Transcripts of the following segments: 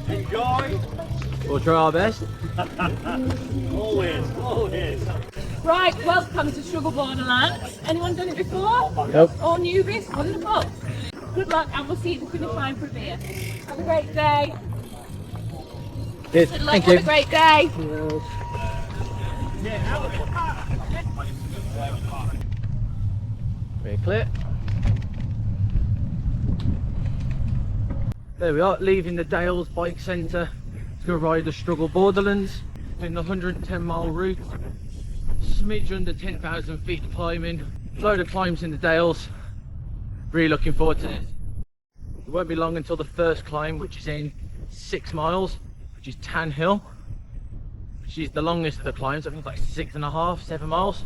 Enjoy. We'll try our best. Always, always. Right, welcome to Struggle Borderlands. Anyone done it before? Nope. All newbies? Wonderful. Good luck, and we'll see you at the finish line for a beer. Have a great day. Good. Good luck, Thank have you. a great day. Very clear. There we are, leaving the Dales Bike Centre to go ride the Struggle Borderlands. Doing the 110-mile route. Smidge under 10,000 feet of climbing. Load of climbs in the Dales. Really looking forward to this. It won't be long until the first climb, which is in 6 miles, which is Tan Hill, which is the longest of the climbs. I think it's like 6.5, 7 miles.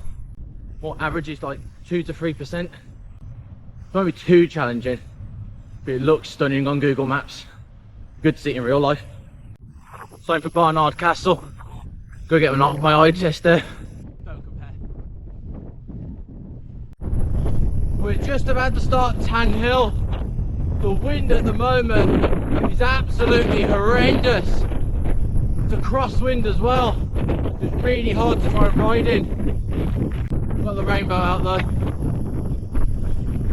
More average is like 2 to 3%. It won't be too challenging, but it looks stunning on Google Maps. Good to see it in real life. Time for Barnard Castle. Go get my eye test there. Don't compare. We're just about to start Tan Hill. The wind at the moment is absolutely horrendous. It's a crosswind as well. It's really hard to try and ride in. Got the rainbow out though.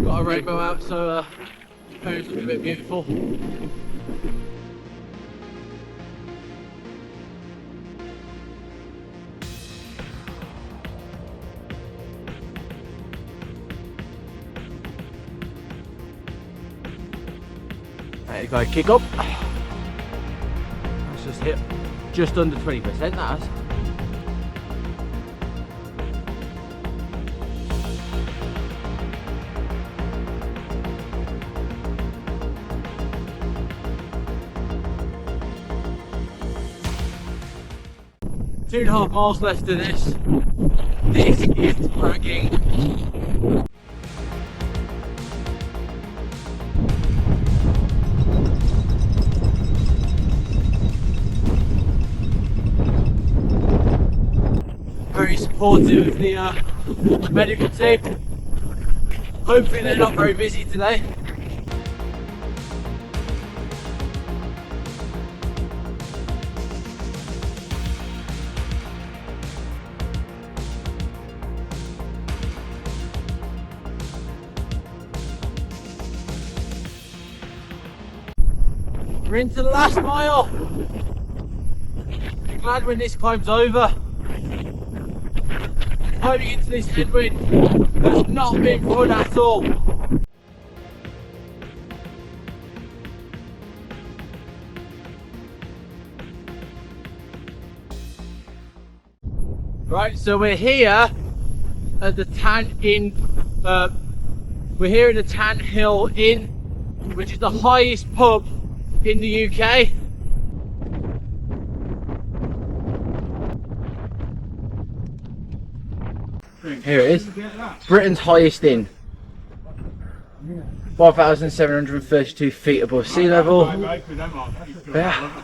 Got a rainbow out, so it's a bit beautiful. There you go, kick up. Let's just hit just under 20%, that has. Two and a half miles left of this. This is dragging. Very supportive of the medical team. Hopefully they're not very busy today. We're into the last mile. I'm glad when this climb's over. Climbing into this headwind has not been fun at all. Right, so we're here at the we're here at the Tan Hill Inn, which is the highest pub in the UK. Here it is, Britain's highest inn. 1,732 feet above sea level. Yeah,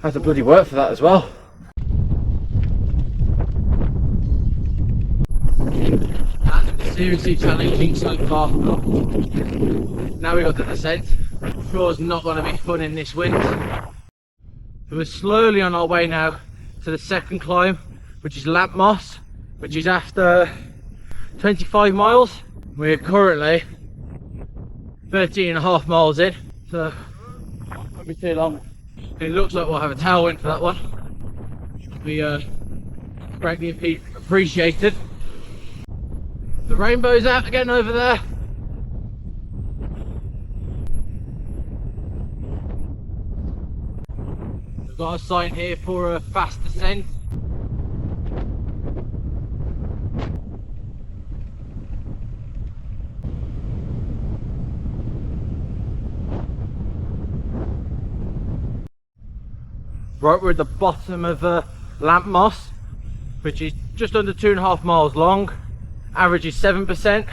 I have to bloody work for that as well. That's seriously challenging so far. Now we got the descent. Sure, it's not going to be fun in this wind. So we're slowly on our way now to the second climb, which is Lamp Moss, which is after 25 miles. We're currently 13.5 miles in, so won't be too long. It looks like we'll have a tailwind for that one, which will be greatly appreciated. The rainbow's out again over there. We've got a sign here for a fast descent. Right, we're at the bottom of Lamp Moss, which is just under 2.5 miles long. Average is 7%,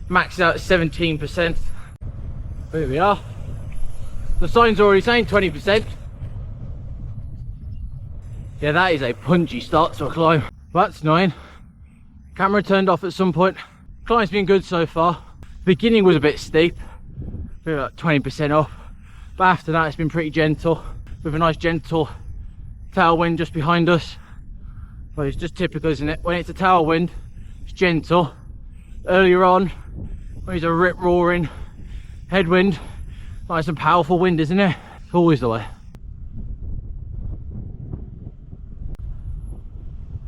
max out at 17%. Here we are. The sign's already saying 20%. Yeah, that is a punchy start to a climb. Well, that's annoying. Camera turned off at some point. Climb's been good so far. Beginning was a bit steep, maybe like 20% off. but after that it's been pretty gentle, with a nice gentle tailwind just behind us. But it's just typical, isn't it? When it's a tailwind, it's gentle. Earlier on, when it's a rip-roaring headwind, nice and powerful wind, isn't it? It's always the way.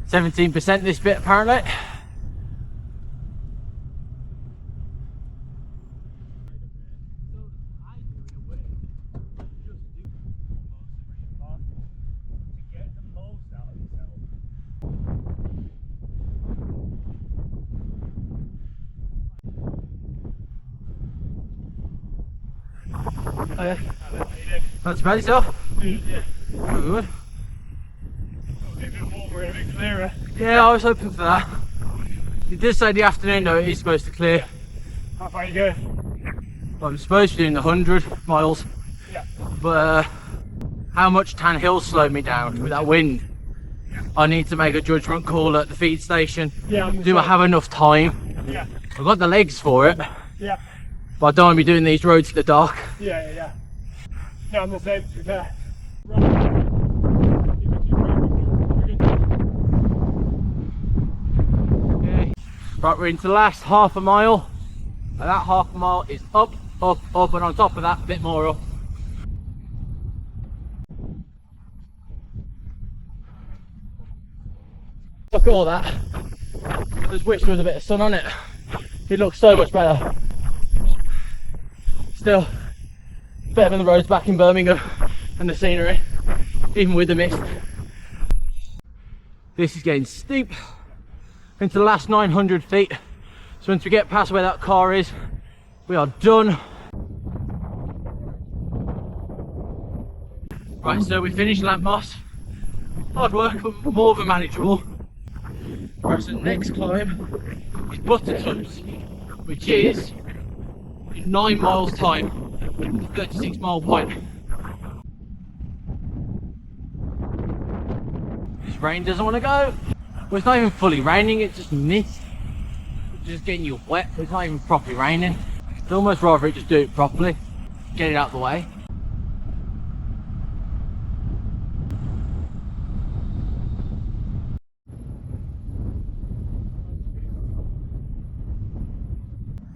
17% this bit apparently. Oh yeah. That's about yourself? Yeah. Good. A bit warmer and a bit clearer. Yeah, I was hoping for that. You did say the afternoon though it is supposed to clear. How far you go? Well, I'm supposed to be doing 100 miles. Yeah. But how much Tan Hill slowed me down with that wind. I need to make a judgment call at the feed station. Yeah. Do I have enough time? Yeah. I've got the legs for it. Yeah. But I don't want to be doing these roads in the dark. Yeah. No, I'm the same, to be fair. Okay. Right, we're into the last half a mile. And that half a mile is up, up, up, and on top of that, a bit more up. Look at all that. I just wish there was a bit of sun on it. It looks so much better. Still better than the roads back in Birmingham and the scenery, even with the mist. This is getting steep into the last 900 feet. So once we get past where that car is, we are done. Right, so we finished Lampmoss. Hard work, but more than manageable. Right, so the next climb is Buttertubs, which is in 9 miles time, 36 mile point. This rain doesn't want to go. Well, it's not even fully raining, it's just mist. It's just getting you wet, it's not even properly raining. I'd almost rather it just do it properly, get it out of the way.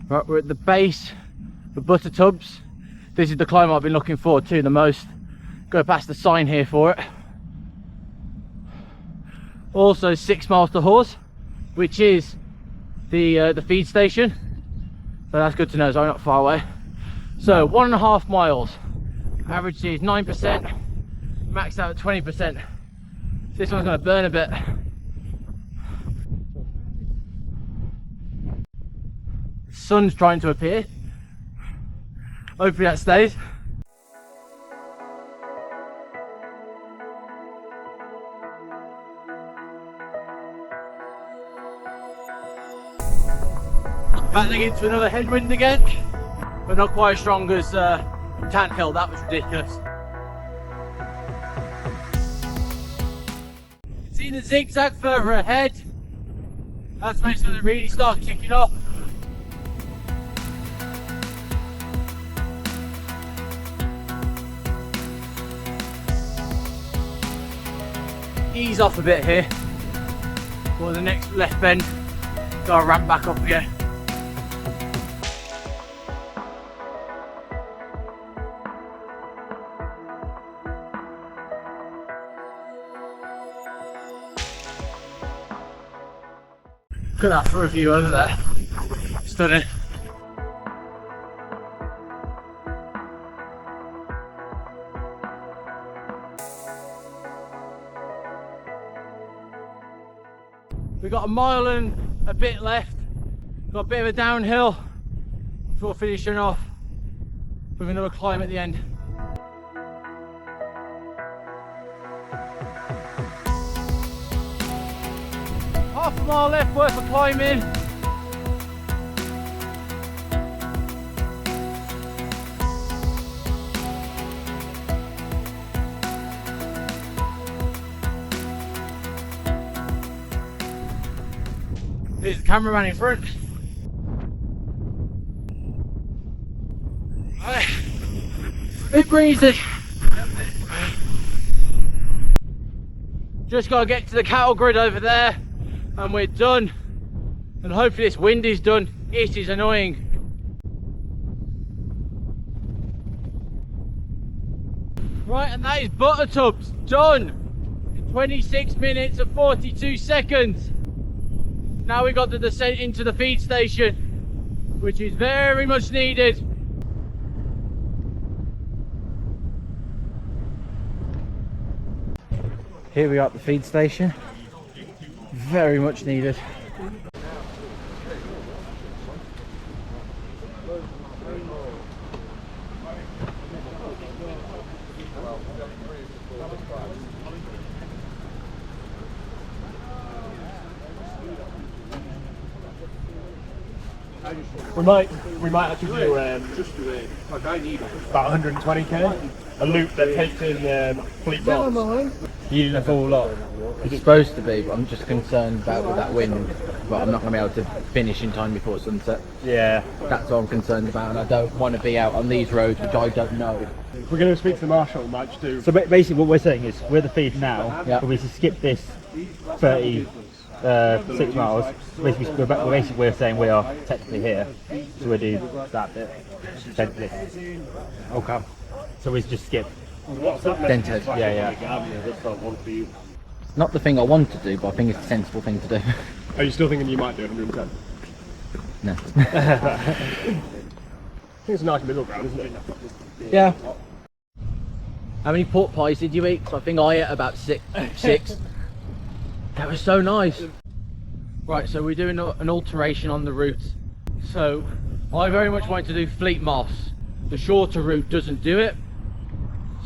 Right, we're at the base of Buttertubs. This is the climb I've been looking forward to the most. Go past the sign here for it. Also 6 miles to Horse, which is the feed station. So that's good to know, so I'm not far away. So 1.5 miles. Average is 9%, maxed out at 20%. This one's gonna burn a bit. Sun's trying to appear. Hopefully that stays. Battling into another headwind again, but not quite as strong as Tan Hill. That was ridiculous. See the zigzag further ahead? That's when it's going to really start kicking off. Ease off a bit here for the next left bend. Gotta ramp back up again. Look at that for a view over there. Stunning. We've got a mile and a bit left. Got a bit of a downhill before finishing off with another climb at the end. Half a mile left worth of climbing. There's the cameraman in front. Bit breezy. Just gotta get to the cattle grid over there and we're done. And hopefully this wind is done. It is annoying. Right, and that is Buttertubs done in 26 minutes and 42 seconds. Now we got the descent into the feed station, which is very much needed. Here we are at the feed station. Very much needed. We might actually do about 120k, a loop that takes in fleet box. You didn't have all lot. It's supposed to be, but I'm just concerned about with that wind. But I'm not going to be able to finish in time before sunset. Yeah. That's what I'm concerned about, and I don't want to be out on these roads, which I don't know. We're going to speak to the marshal, we might just do. So basically what we're saying is, we're the feed now, Yeah. but we should skip this 36 miles. We're saying we are technically here, so we do that bit, technically. Okay. So we just skip. Dented. Yeah. Not the thing I want to do, but I think it's a sensible thing to do. Are you still thinking you might do 110? No. I think it's a nice middle ground, isn't it? Yeah. How many pork pies did you eat? 'Cause I think I ate about six. That was so nice. Right, so we're doing an alteration on the route. So I very much wanted to do Fleet Moss. The shorter route doesn't do it.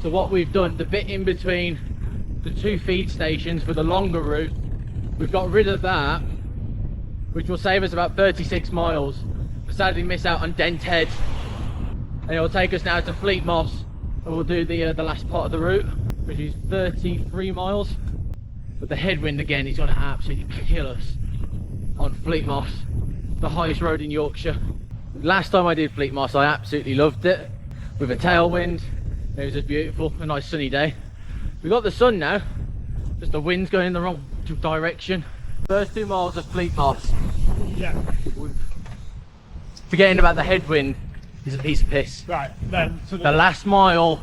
So what we've done, the bit in between the two feed stations for the longer route, we've got rid of that, which will save us about 36 miles. We sadly miss out on Dent Head. And it'll take us now to Fleet Moss, and we'll do the last part of the route, which is 33 miles. But the headwind again is going to absolutely kill us on Fleet Moss, the highest road in Yorkshire. Last time I did Fleet Moss, I absolutely loved it. With a tailwind, it was just beautiful, a nice sunny day. We got the sun now, just the wind's going in the wrong direction. First 2 miles of Fleet Moss. Yeah. Forgetting about the headwind is a piece of piss. Right, then. So The last mile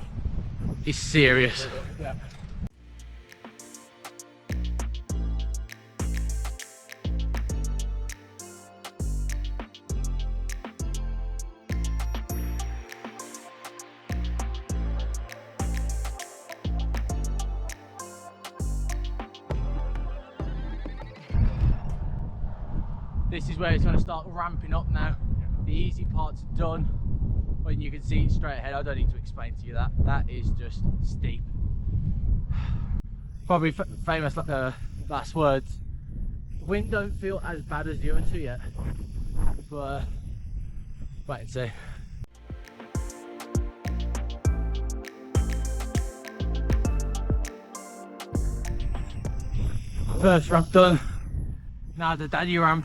is serious. yeah. This is where it's going to start ramping up now. The easy part's done. When you can see it straight ahead, I don't need to explain to you that. That is just steep. Probably famous last words. Wind don't feel as bad as the other two yet. But wait and see. First ramp done. Now the daddy ramp.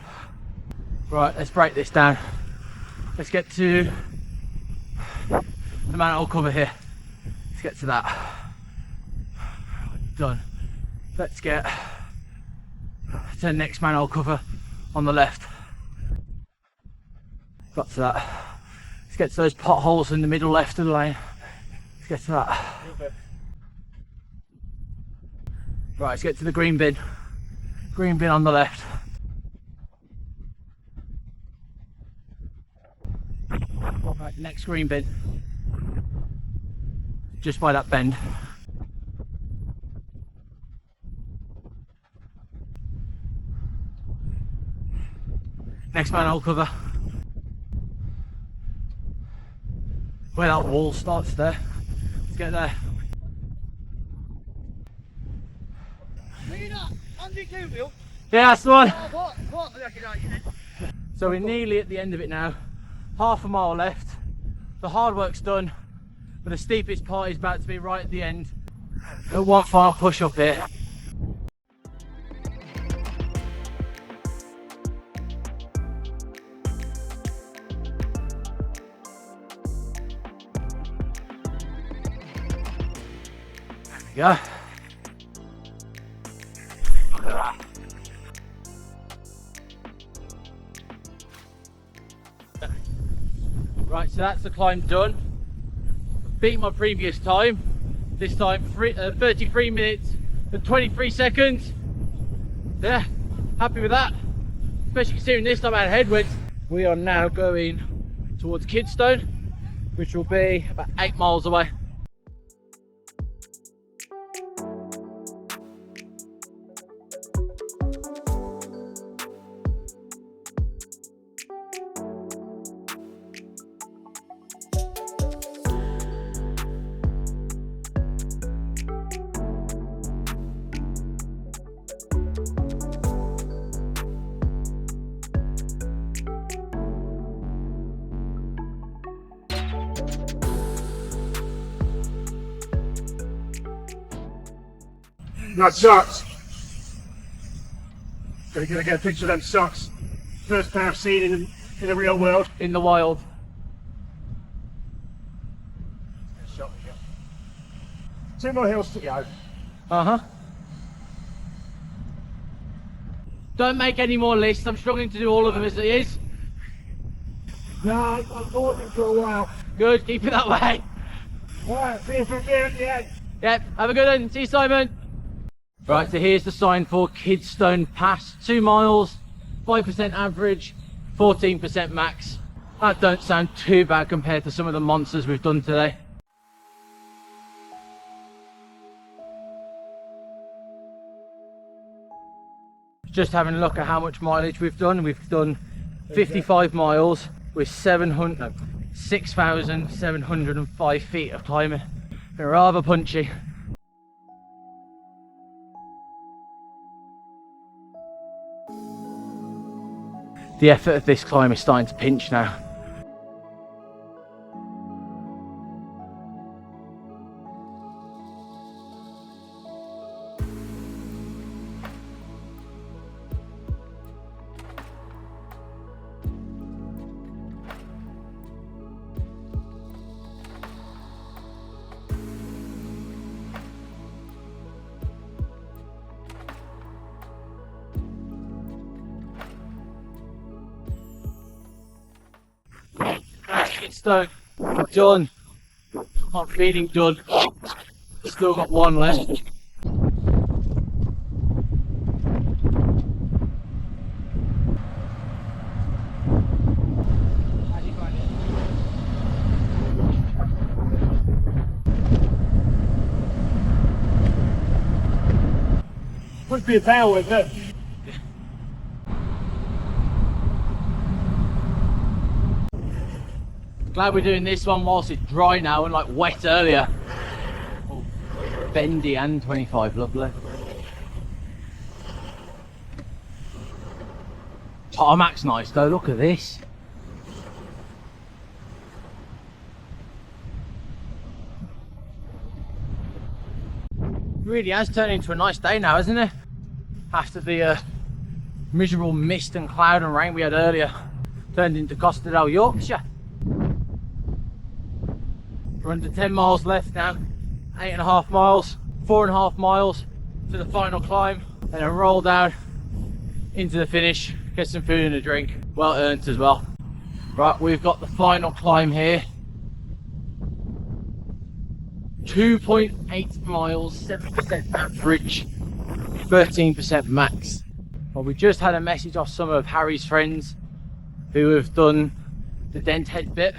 Right, let's break this down. Let's get to the manhole cover here. Let's get to that. Done. Let's get to the next manhole cover on the left. Got to that. Let's get to those potholes in the middle left of the lane. Let's get to that. Right, let's get to the green bin. Green bin on the left. Right, next green bin. Just by that bend. Next manhole cover. Where that wall starts there. Let's get there. Yeah, that's the one. So we're nearly at the end of it now. Half a mile left. The hard work's done, but the steepest part is about to be right at the end. Got one final push up here. Yeah. Right, so that's the climb done. Beat my previous time. This time 33 minutes and 23 seconds. Yeah, happy with that. Especially considering this time I had headwinds. We are now going towards Kidstone, which will be about 8 miles away. That sucks. Gonna get a picture of them socks. First pair I've seen in the real world. In the wild. Shot me, yeah. 2 more hills to go. Uh-huh. Don't make any more lists. I'm struggling to do all of them as it is. No, I've thought it for a while. Good, keep it that way. Alright, see you from here at the end. Yep, have a good one. See you, Simon. Right, so here's the sign for Kidstone Pass. 2 miles, 5% average, 14% max. That don't sound too bad compared to some of the monsters we've done today. Just having a look at how much mileage we've done. We've done 55 miles with 6,705 feet of climbing. Been rather punchy. The effort of this climb is starting to pinch now. Kidstone, done. I'm feeling done. Still got one left. Must be a tailwind, look. Glad we're doing this one whilst it's dry now and like wet earlier. Oh, bendy and 25, lovely. Tarmac's nice though, look at this. Really has turned into a nice day now, hasn't it? After the miserable mist and cloud and rain we had earlier. Turned into Costa del Yorkshire. We're under 10 miles left now, 8.5 miles, 4.5 miles to the final climb, and then roll down into the finish, get some food and a drink, well earned as well. Right, we've got the final climb here. 2.8 miles, 7% average, 13% max. Well, we just had a message off some of Harry's friends who have done the dent head bit.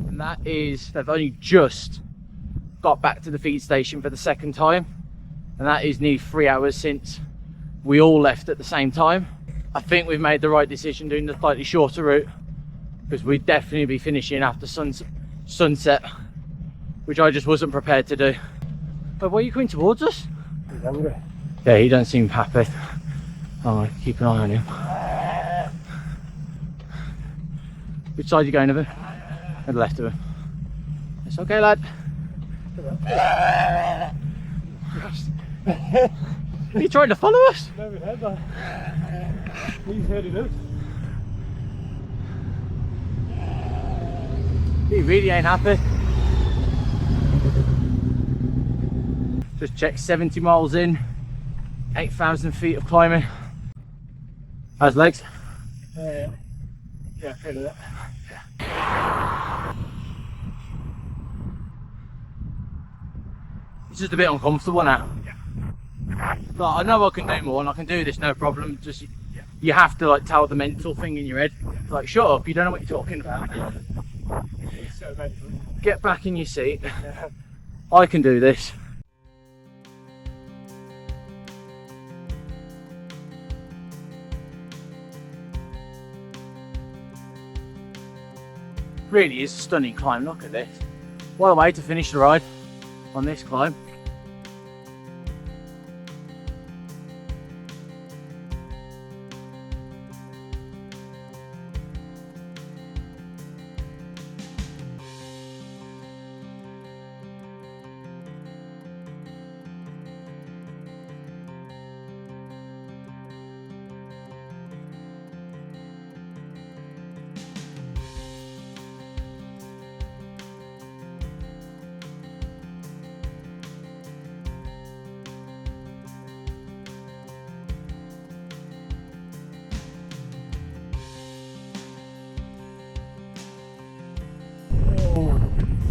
And that is, they've only just got back to the feed station for the second time, and that is nearly 3 hours since we all left at the same time. I think we've made the right decision doing the slightly shorter route, because we'd definitely be finishing after sunset, which I just wasn't prepared to do. But why are you coming towards us? He's hungry. Yeah, he don't seem happy. Oh, keep an eye on him. Which side are you going of him? To the left of him. It's okay, lad. Are you trying to follow us? No, we had that. He's heading out. He really ain't happy. Just check 70 miles in, 8,000 feet of climbing. How's legs? Yeah, feel it. It's just a bit uncomfortable now. But I know I can do more and I can do this no problem. Just you have to like tell the mental thing in your head. Like, shut up, you don't know what you're talking about. It's so mental. Get back in your seat. I can do this. Really is a stunning climb, look at this. What a way to finish the ride on this climb.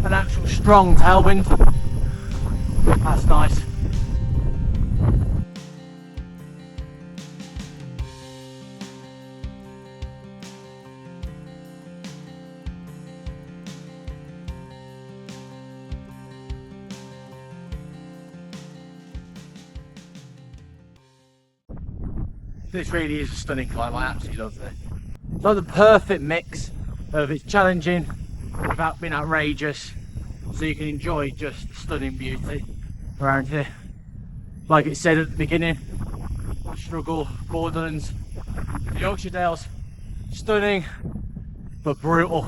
An actual strong tailwind. That's nice. This really is a stunning climb, I absolutely love this. It's like the perfect mix of it's challenging without being outrageous, so you can enjoy just the stunning beauty around here. Like it said at the beginning, Struggle Borderlands, Yorkshire Dales, stunning but brutal.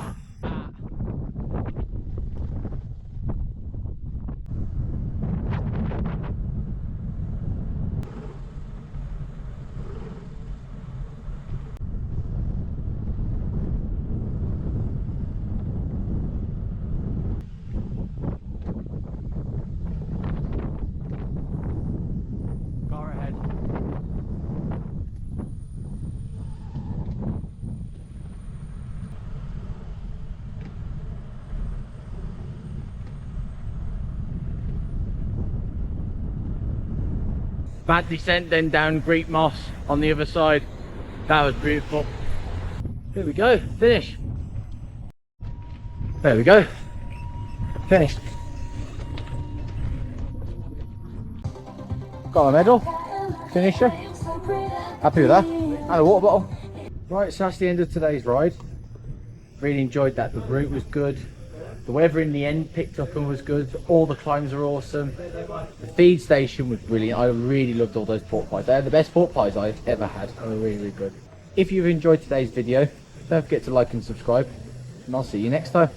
Bad descent, then down Greek moss on the other side. That was beautiful. Here we go, finish. There we go, finished. Got a medal, finisher. Happy with that, and a water bottle. Right, so that's the end of today's ride. Really enjoyed that, the route was good. The weather in the end picked up and was good. All the climbs were awesome. The feed station was brilliant. I really loved all those pork pies. They're the best pork pies I've ever had. They were really, really good. If you've enjoyed today's video, don't forget to like and subscribe. And I'll see you next time.